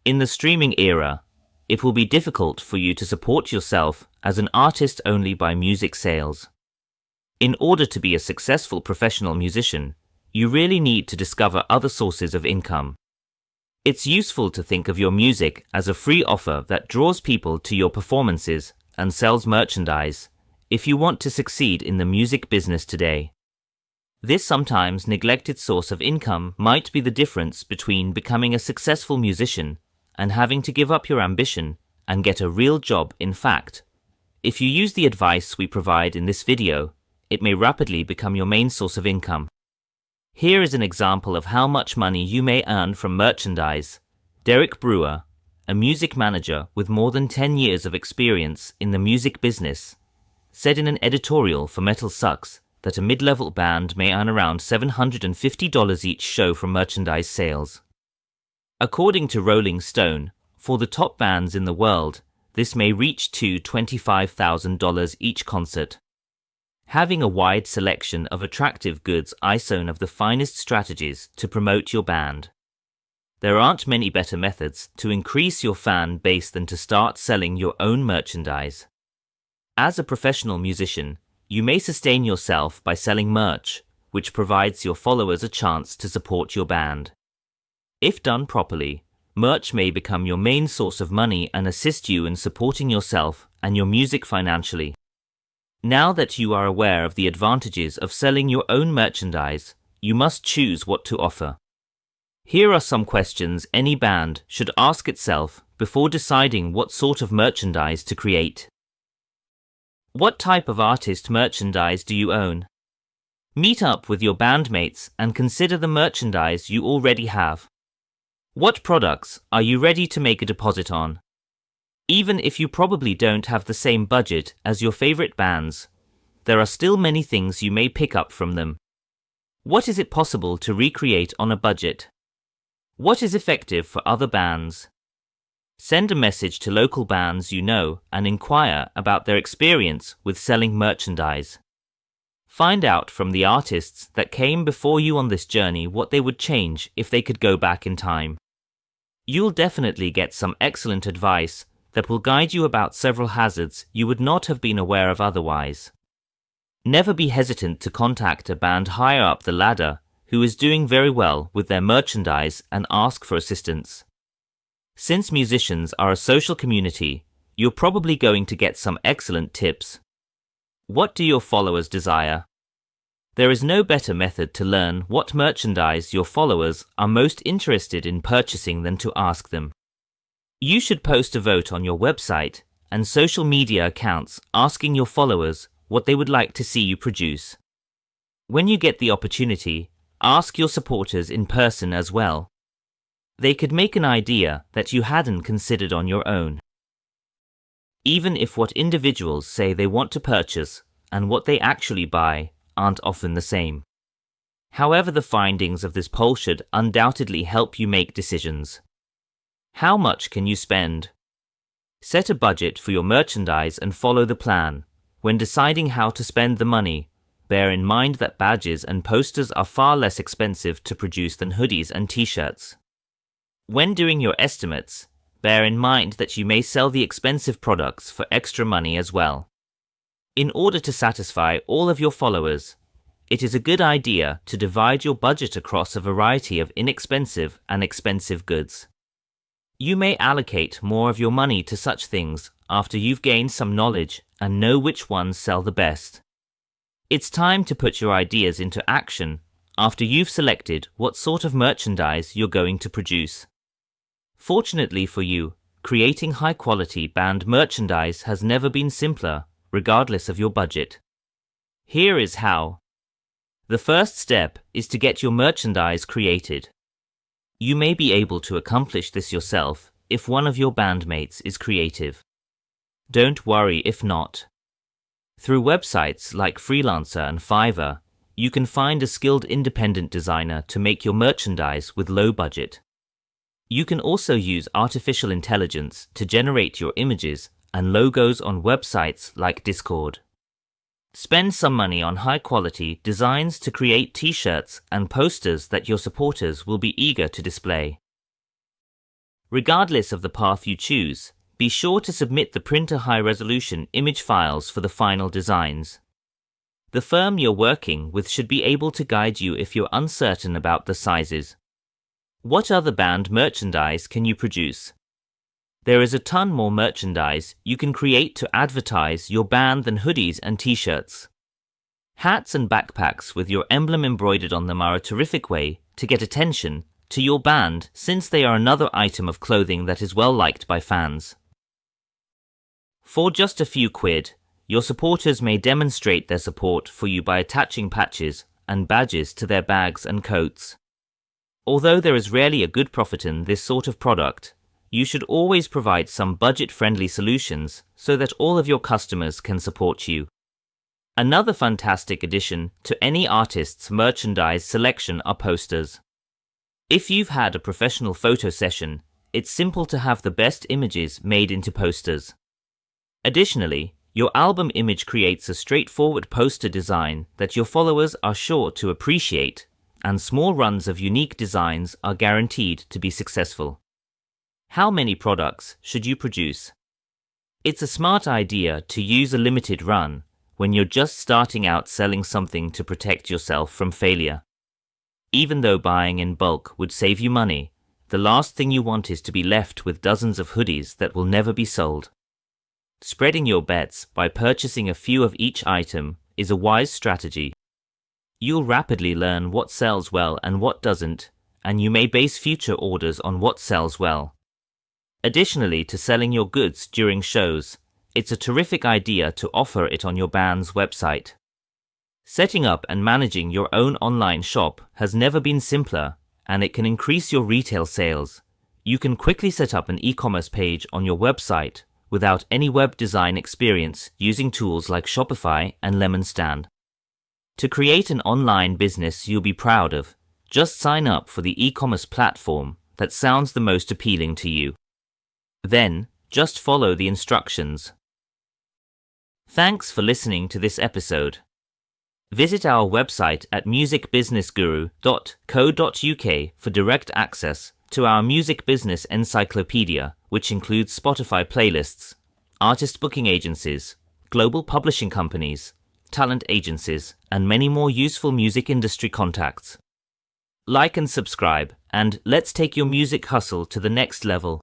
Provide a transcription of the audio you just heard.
In the streaming era, it will be difficult for you to support yourself as an artist only by music sales. In order to be a successful professional musician, you really need to discover other sources of income. It's useful to think of your music as a free offer that draws people to your performances and sells merchandise if you want to succeed in the music business today. This sometimes neglected source of income might be the difference between becoming a successful musician and having to give up your ambition and get a real job. In fact, if you use the advice we provide in this video, it may rapidly become your main source of income. Here is an example of how much money you may earn from merchandise. Derek Brewer, a music manager with more than 10 years of experience in the music business, said in an editorial for Metal Sucks that a mid-level band may earn around $750 each show from merchandise sales. According to Rolling Stone, for the top bands in the world, this may reach to $25,000 each concert. Having a wide selection of attractive goods is one of the finest strategies to promote your band. There aren't many better methods to increase your fan base than to start selling your own merchandise. As a professional musician, you may sustain yourself by selling merch, which provides your followers a chance to support your band. If done properly, merch may become your main source of money and assist you in supporting yourself and your music financially. Now that you are aware of the advantages of selling your own merchandise, you must choose what to offer. Here are some questions any band should ask itself before deciding what sort of merchandise to create. What type of artist merchandise do you own? Meet up with your bandmates and consider the merchandise you already have. What products are you ready to make a deposit on? Even if you probably don't have the same budget as your favorite bands, there are still many things you may pick up from them. What is it possible to recreate on a budget? What is effective for other bands? Send a message to local bands you know and inquire about their experience with selling merchandise. Find out from the artists that came before you on this journey what they would change if they could go back in time. You'll definitely get some excellent advice that will guide you about several hazards you would not have been aware of otherwise. Never be hesitant to contact a band higher up the ladder who is doing very well with their merchandise and ask for assistance. Since musicians are a social community, you're probably going to get some excellent tips. What do your followers desire? There is no better method to learn what merchandise your followers are most interested in purchasing than to ask them. You should post a vote on your website and social media accounts asking your followers what they would like to see you produce. When you get the opportunity, ask your supporters in person as well. They could make an idea that you hadn't considered on your own. Even if what individuals say they want to purchase and what they actually buy aren't often the same. However, the findings of this poll should undoubtedly help you make decisions. How much can you spend? Set a budget for your merchandise and follow the plan. When deciding how to spend the money, bear in mind that badges and posters are far less expensive to produce than hoodies and t-shirts. When doing your estimates, bear in mind that you may sell the expensive products for extra money as well. In order to satisfy all of your followers, it is a good idea to divide your budget across a variety of inexpensive and expensive goods. You may allocate more of your money to such things after you've gained some knowledge and know which ones sell the best. It's time to put your ideas into action after you've selected what sort of merchandise you're going to produce. Fortunately for you, creating high-quality band merchandise has never been simpler, regardless of your budget. Here is how. The first step is to get your merchandise created. You may be able to accomplish this yourself if one of your bandmates is creative. Don't worry if not. Through websites like Freelancer and Fiverr, you can find a skilled independent designer to make your merchandise with low budget. You can also use artificial intelligence to generate your images and logos on websites like Discord. Spend some money on high-quality designs to create t-shirts and posters that your supporters will be eager to display. Regardless of the path you choose, be sure to submit the printer high-resolution image files for the final designs. The firm you're working with should be able to guide you if you're uncertain about the sizes. What other band merchandise can you produce? There is a ton more merchandise you can create to advertise your band than hoodies and t-shirts. Hats and backpacks with your emblem embroidered on them are a terrific way to get attention to your band, since they are another item of clothing that is well liked by fans. For just a few quid, your supporters may demonstrate their support for you by attaching patches and badges to their bags and coats. Although there is rarely a good profit in this sort of product, you should always provide some budget-friendly solutions so that all of your customers can support you. Another fantastic addition to any artist's merchandise selection are posters. If you've had a professional photo session, it's simple to have the best images made into posters. Additionally, your album image creates a straightforward poster design that your followers are sure to appreciate, and small runs of unique designs are guaranteed to be successful. How many products should you produce? It's a smart idea to use a limited run when you're just starting out selling something to protect yourself from failure. Even though buying in bulk would save you money, the last thing you want is to be left with dozens of hoodies that will never be sold. Spreading your bets by purchasing a few of each item is a wise strategy. You'll rapidly learn what sells well and what doesn't, and you may base future orders on what sells well. Additionally to selling your goods during shows, it's a terrific idea to offer it on your band's website. Setting up and managing your own online shop has never been simpler, and it can increase your retail sales. You can quickly set up an e-commerce page on your website without any web design experience using tools like Shopify and Lemon Stand. To create an online business you'll be proud of, just sign up for the e-commerce platform that sounds the most appealing to you. Then, just follow the instructions. Thanks for listening to this episode. Visit our website at musicbusinessguru.co.uk for direct access to our Music Business Encyclopedia, which includes Spotify playlists, artist booking agencies, global publishing companies, talent agencies, and many more useful music industry contacts. Like and subscribe, and let's take your music hustle to the next level.